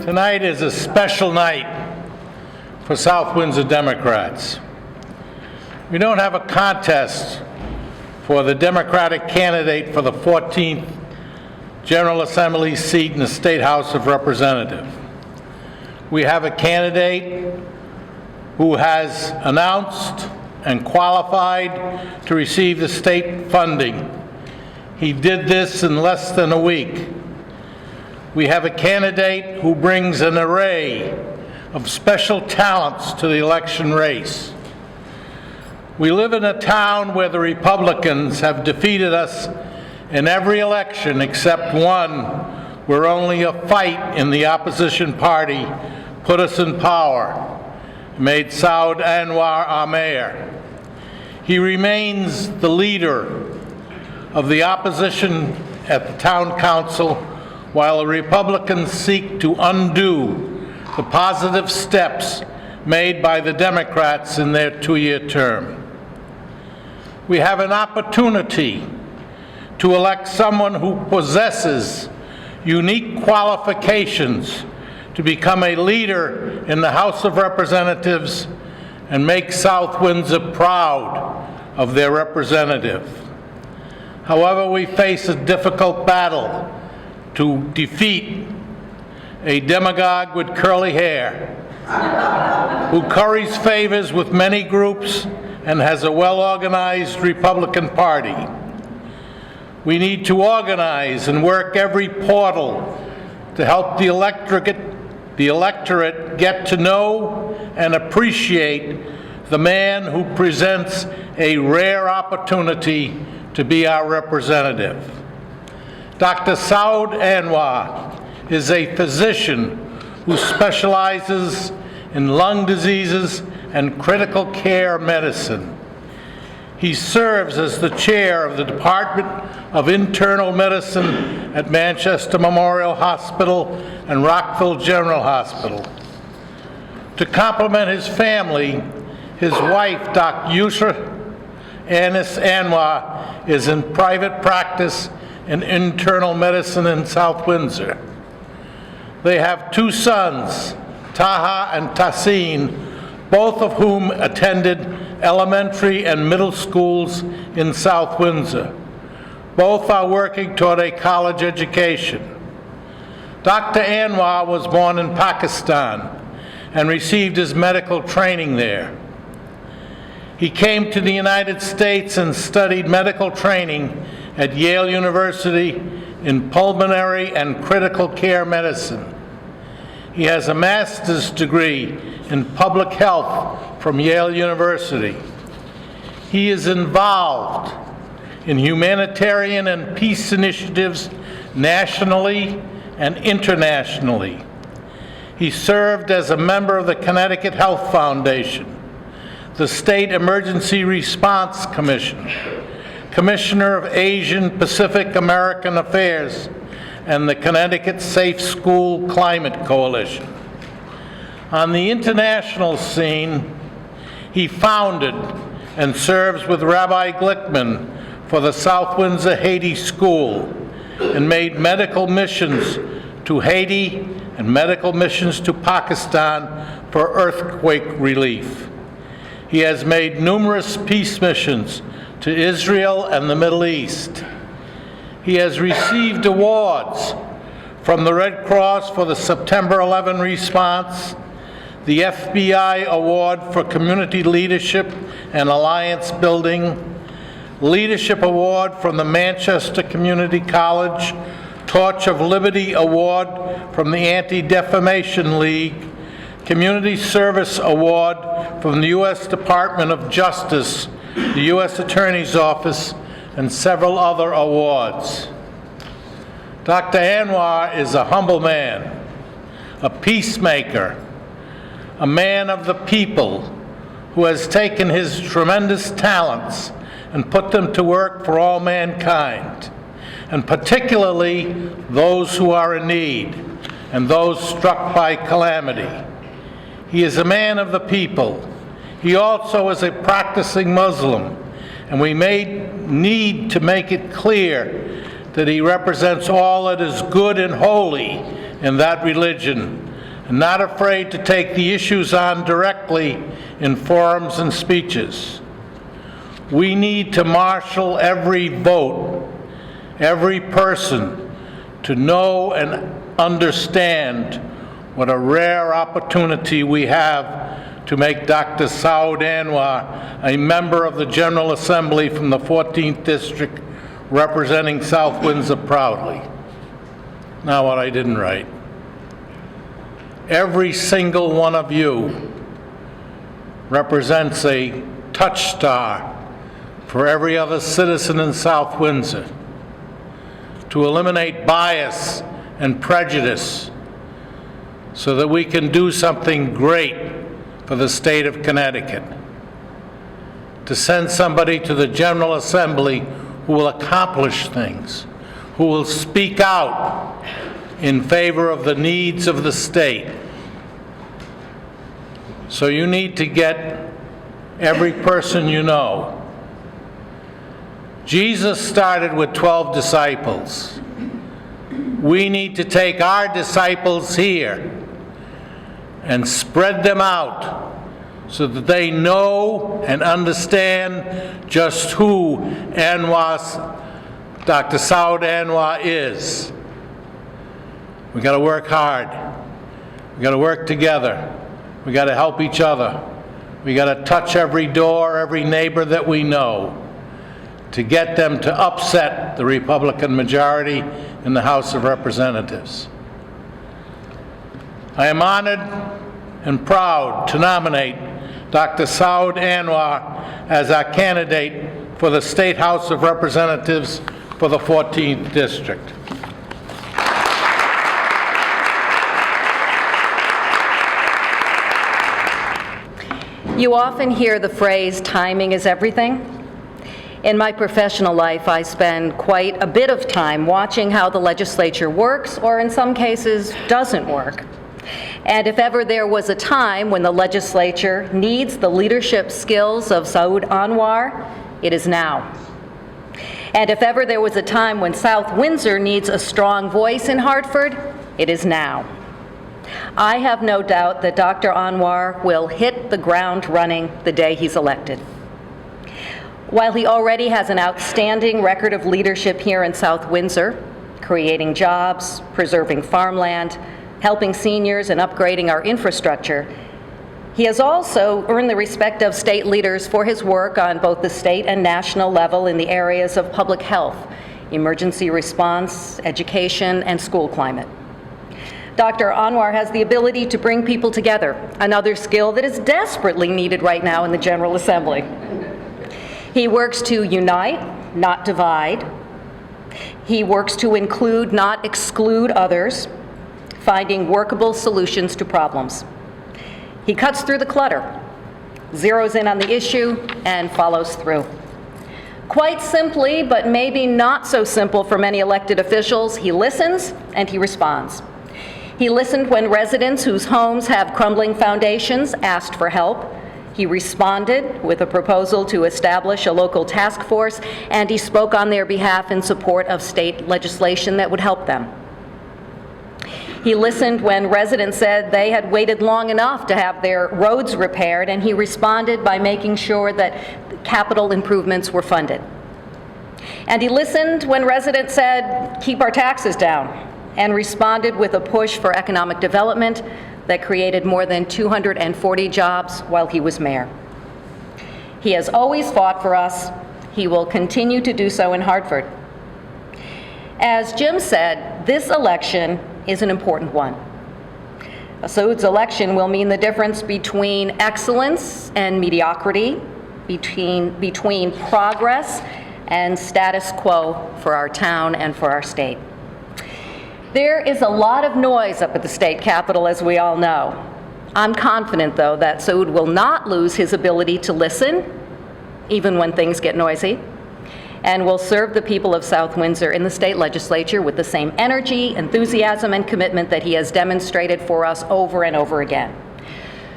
Tonight is a special night for South Windsor Democrats. We don't have a contest for the Democratic candidate for the 14th General Assembly seat in the State House of Representatives. We have a candidate who has announced and qualified to receive the state funding. He did this in less than a week. We have a candidate who brings an array of special talents to the election race. We live in a town where the Republicans have defeated us in every election except one, where only a fight in the opposition party put us in power, made Saud Anwar our mayor. He remains the leader of the opposition at the town council, while the Republicans seek to undo the positive steps made by the Democrats in their two-year term. We have an opportunity to elect someone who possesses unique qualifications to become a leader in the House of Representatives and make South Windsor proud of their representative. However, we face a difficult battle to defeat a demagogue with curly hair who curries favors with many groups and has a well-organized Republican Party. We need to organize and work every portal to help the electorate get to know and appreciate the man who presents a rare opportunity to be our representative. Dr. Saud Anwar is a physician who specializes in lung diseases and critical care medicine. He serves as the chair of the Department of Internal Medicine at Manchester Memorial Hospital and Rockville General Hospital. To complement his family, his wife, Dr. Yusra Anis Anwar, is in private practice in internal medicine in South Windsor. They have two sons, Taha and Tassin, both of whom attended elementary and middle schools in South Windsor. Both are working toward a college education. Dr. Anwar was born in Pakistan and received his medical training there. He came to the United States and studied medical training at Yale University in pulmonary and critical care medicine. He has a master's degree in public health from Yale University. He is involved in humanitarian and peace initiatives nationally and internationally. He served as a member of the Connecticut Health Foundation, the State Emergency Response Commission, Commissioner of Asian Pacific American Affairs, and the Connecticut Safe School Climate Coalition. On the international scene, he founded and serves with Rabbi Glickman for the South Windsor Haiti School and made medical missions to Haiti and medical missions to Pakistan for earthquake relief. He has made numerous peace missions to Israel and the Middle East. He has received awards from the Red Cross for the September 11 response, the FBI Award for Community Leadership and Alliance Building, Leadership Award from the Manchester Community College, Torch of Liberty Award from the Anti-Defamation League, Community Service Award from the U.S. Department of Justice, the U.S. Attorney's Office, and several other awards. Dr. Anwar is a humble man, a peacemaker, a man of the people who has taken his tremendous talents and put them to work for all mankind, and particularly those who are in need and those struck by calamity. He is a man of the people. He also is a practicing Muslim, and we may need to make it clear that he represents all that is good and holy in that religion, and not afraid to take the issues on directly in forums and speeches. We need to marshal every vote, every person, to know and understand what a rare opportunity we have to make Dr. Saud Anwar a member of the General Assembly from the 14th District, representing South Windsor proudly. Now what I didn't write. Every single one of you represents a touchstar for every other citizen in South Windsor to eliminate bias and prejudice so that we can do something great for the state of Connecticut. To send somebody to the General Assembly who will accomplish things, who will speak out in favor of the needs of the state. So you need to get every person you know. Jesus started with 12 disciples. We need to take our disciples here and spread them out so that they know and understand just who Dr. Saud Anwar is. We got to work hard. We got to work together. We got to help each other. We got to touch every door, every neighbor that we know, to get them to upset the Republican majority in the House of Representatives. I am honored and proud to nominate Dr. Saud Anwar as our candidate for the State House of Representatives for the 14th District. You often hear the phrase, timing is everything. In my professional life, I spend quite a bit of time watching how the legislature works, or in some cases, doesn't work. And if ever there was a time when the legislature needs the leadership skills of Saud Anwar, it is now. And if ever there was a time when South Windsor needs a strong voice in Hartford, it is now. I have no doubt that Dr. Anwar will hit the ground running the day he's elected. While he already has an outstanding record of leadership here in South Windsor, creating jobs, preserving farmland, helping seniors, and upgrading our infrastructure, he has also earned the respect of state leaders for his work on both the state and national level in the areas of public health, emergency response, education, and school climate. Dr. Anwar has the ability to bring people together, another skill that is desperately needed right now in the General Assembly. He works to unite, not divide. He works to include, not exclude others, finding workable solutions to problems. He cuts through the clutter, zeroes in on the issue, and follows through. Quite simply, but maybe not so simple for many elected officials, he listens and he responds. He listened when residents whose homes have crumbling foundations asked for help. He responded with a proposal to establish a local task force, and he spoke on their behalf in support of state legislation that would help them. He listened when residents said they had waited long enough to have their roads repaired, and he responded by making sure that capital improvements were funded. And he listened when residents said, keep our taxes down, and responded with a push for economic development that created more than 240 jobs while he was mayor. He has always fought for us. He will continue to do so in Hartford. As Jim said, this election is an important one. Saud's election will mean the difference between excellence and mediocrity, between progress and status quo for our town and for our state. There is a lot of noise up at the state capitol, as we all know. I'm confident, though, that Saud will not lose his ability to listen, even when things get noisy, and will serve the people of South Windsor in the state legislature with the same energy, enthusiasm, and commitment that he has demonstrated for us over and over again.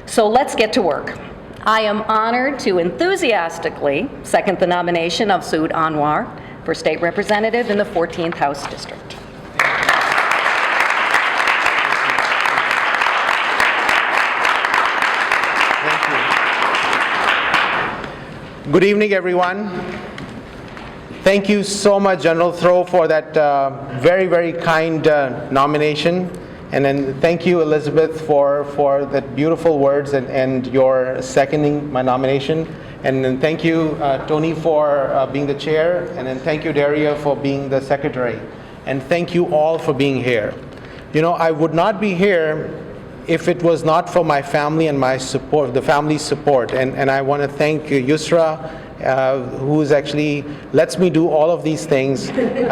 So let's get to work. I am honored to enthusiastically second the nomination of Saud Anwar for State Representative in the 14th House District. Good evening, everyone. Thank you so much, General Throwe, for that very, very kind nomination. And then thank you, Elizabeth, for that beautiful words and your seconding my nomination. And then thank you, Tony, for being the chair. And then thank you, Daria, for being the secretary. And thank you all for being here. You know, I would not be here if it was not for my family and my support, the family's support. And I want to thank Yusra, who's actually lets me do all of these things anywhere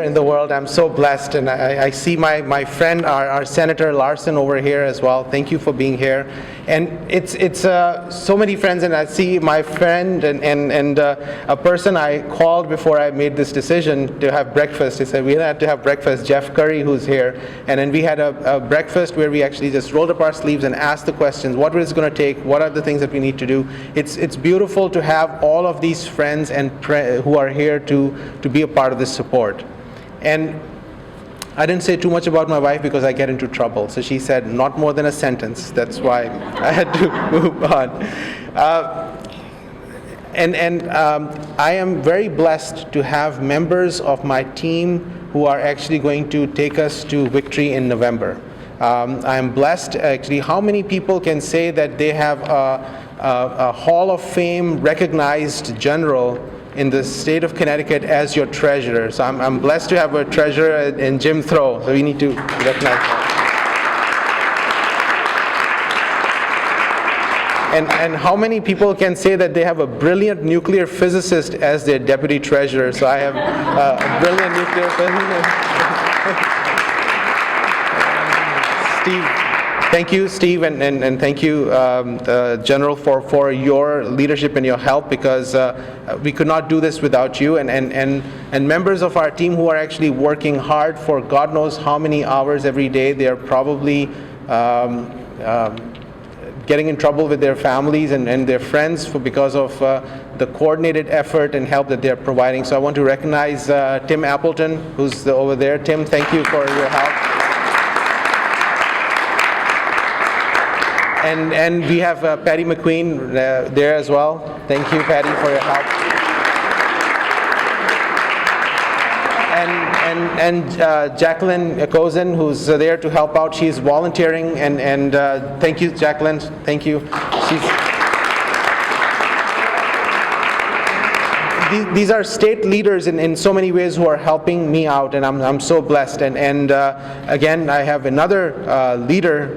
in the world. I'm so blessed, and I see my friend, our Senator Larson over here as well. Thank you for being here. And it's so many friends, and I see my friend and a person I called before I made this decision to have breakfast. He said we had to have breakfast. Jeff Currey, who's here, and then we had a breakfast where we actually just rolled up our sleeves and asked the questions: what is it going to take? What are the things that we need to do? It's beautiful to have all of these friends and who are here to be a part of this support. And I didn't say too much about my wife because I get into trouble. So she said not more than a sentence. That's why I had to move on. I am very blessed to have members of my team who are actually going to take us to victory in November. I am blessed, actually. How many people can say that they have a Hall of Fame recognized general in the state of Connecticut as your treasurer? So I'm blessed to have a treasurer in Jim Throwe, so we need to recognize that. And how many people can say that they have a brilliant nuclear physicist as their deputy treasurer? So I have a brilliant nuclear physicist. Steve, thank you, Steve, and thank you, General, for your leadership and your help, because we could not do this without you, and members of our team who are actually working hard for God knows how many hours every day. They are probably getting in trouble with their families and their friends because of the coordinated effort and help that they're providing. So I want to recognize Tim Appleton, who's over there. Tim, thank you for your help. And we have Patty McQueen there as well. Thank you, Patty, for your help. And Jacqueline Kozin, who's there to help out. She's volunteering, and thank you, Jacqueline. Thank you. These are state leaders in so many ways who are helping me out, and I'm so blessed. And again, I have another leader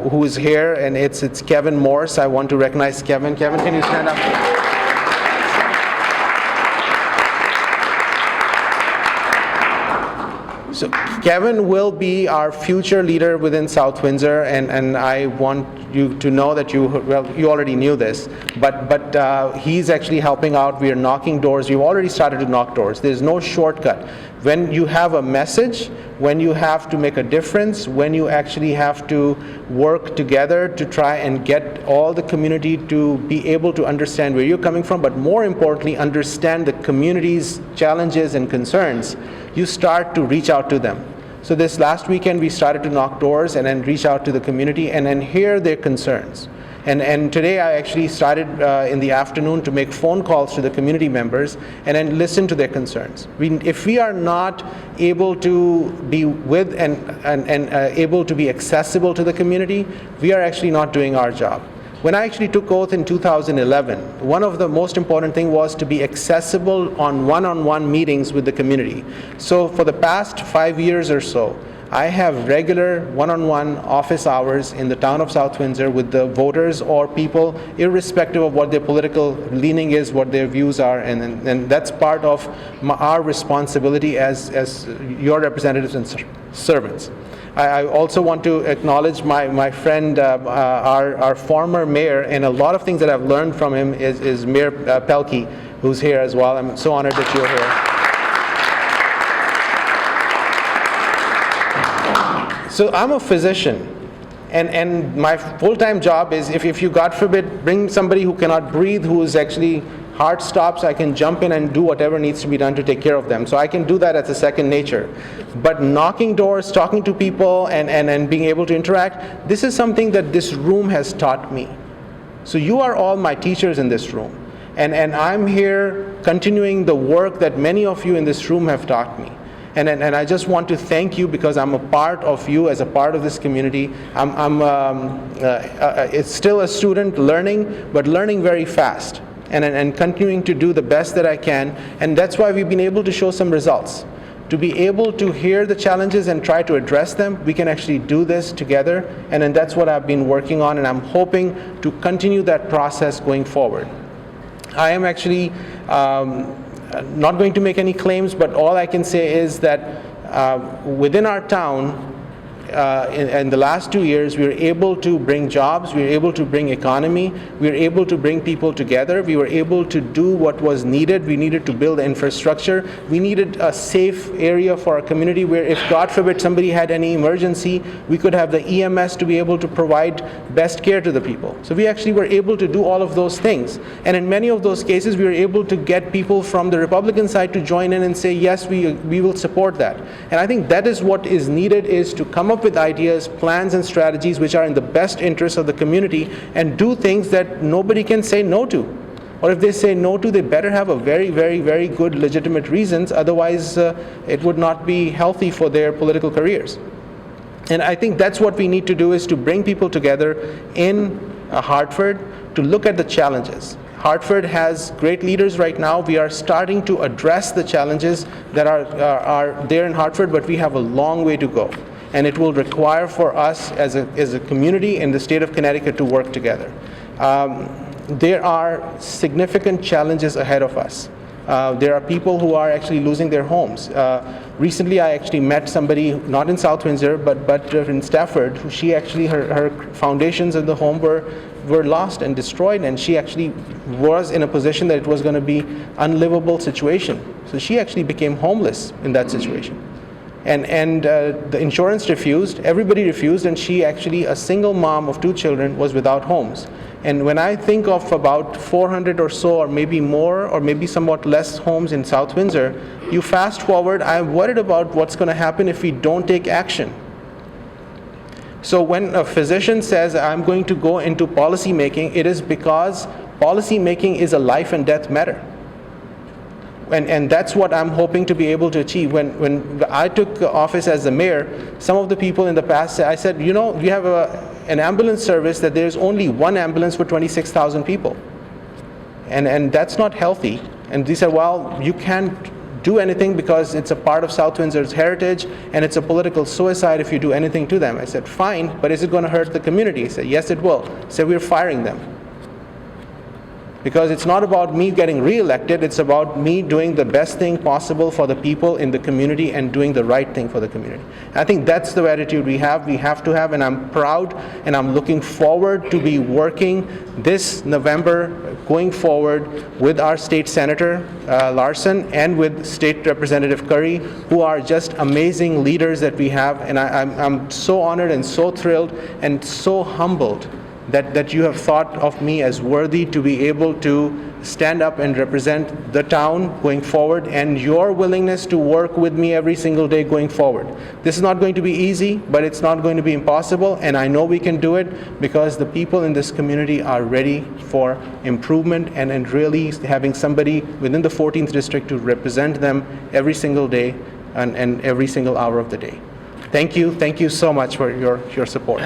who is here, and it's Kevin Morse. I want to recognize Kevin. Kevin, can you stand up? So Kevin will be our future leader within South Windsor, and I want you to know that you already knew this, but he's actually helping out. We are knocking doors. We've already started to knock doors. There's no shortcut. When you have a message, when you have to make a difference, when you actually have to work together to try and get all the community to be able to understand where you're coming from, but more importantly, understand the community's challenges and concerns, you start to reach out to them. So this last weekend, we started to knock doors and then reach out to the community and then hear their concerns. And today I actually started in the afternoon to make phone calls to the community members and then listen to their concerns. If we are not able to be with and able to be accessible to the community, we are actually not doing our job. When I actually took oath in 2011, one of the most important things was to be accessible on one-on-one meetings with the community. So for the past 5 years or so, I have regular one-on-one office hours in the town of South Windsor with the voters or people, irrespective of what their political leaning is, what their views are, and that's part of our responsibility as your representatives and servants. I also want to acknowledge my friend, our former mayor, and a lot of things that I've learned from him is Mayor Pelkey, who's here as well. I'm so honored that you're here. So I'm a physician, and my full-time job is if you, God forbid, bring somebody who cannot breathe, who is actually heart stops, I can jump in and do whatever needs to be done to take care of them. So I can do that as a second nature. But knocking doors, talking to people, and being able to interact, this is something that this room has taught me. So you are all my teachers in this room. And I'm here continuing the work that many of you in this room have taught me. And I just want to thank you because I'm a part of you as a part of this community. It's still a student learning, but learning very fast and continuing to do the best that I can. And that's why we've been able to show some results. To be able to hear the challenges and try to address them, we can actually do this together. And then that's what I've been working on, and I'm hoping to continue that process going forward. I am actually not going to make any claims, but all I can say is that within our town, in the last 2 years, we were able to bring jobs, we were able to bring economy, we were able to bring people together, we were able to do what was needed. We needed to build infrastructure. We needed a safe area for our community where if, God forbid, somebody had any emergency, we could have the EMS to be able to provide best care to the people. So we actually were able to do all of those things. And in many of those cases, we were able to get people from the Republican side to join in and say, yes, we will support that. And I think that is what is needed, is to come up with ideas, plans, and strategies which are in the best interest of the community and do things that nobody can say no to. Or if they say no to, they better have a very, very, very good legitimate reasons. Otherwise, it would not be healthy for their political careers. And I think that's what we need to do, is to bring people together in Hartford to look at the challenges. Hartford has great leaders right now. We are starting to address the challenges that are there in Hartford, but we have a long way to go. And it will require for us as a community in the state of Connecticut to work together. There are significant challenges ahead of us. There are people who are actually losing their homes. Recently, I actually met somebody, not in South Windsor, but in Stafford, who she actually, her foundations of the home were lost and destroyed, and she actually was in a position that it was going to be unlivable situation. So she actually became homeless in that situation. And the insurance refused, everybody refused, and she actually, a single mom of 2 children, was without homes. And when I think of about 400 or so, or maybe more, or maybe somewhat less homes in South Windsor, you fast forward, I'm worried about what's going to happen if we don't take action. So when a physician says, I'm going to go into policy making, it is because policy making is a life and death matter. And that's what I'm hoping to be able to achieve. When I took office as the mayor, some of the people in the past, I said, you know, we have an ambulance service that there's only one ambulance for 26,000 people. And that's not healthy. And they said, well, you can't do anything because it's a part of South Windsor's heritage and it's a political suicide if you do anything to them. I said, fine, but is it going to hurt the community? He said, yes, it will. I said, we're firing them. Because it's not about me getting re-elected, it's about me doing the best thing possible for the people in the community and doing the right thing for the community. And I think that's the attitude we have to have, and I'm proud and I'm looking forward to be working this November going forward with our state senator, Larson, and with State Representative Currey, who are just amazing leaders that we have. And I'm so honored and so thrilled and so humbled that you have thought of me as worthy to be able to stand up and represent the town going forward, and your willingness to work with me every single day going forward. This is not going to be easy, but it's not going to be impossible, and I know we can do it because the people in this community are ready for improvement and really having somebody within the 14th district to represent them every single day and every single hour of the day. Thank you so much for your support.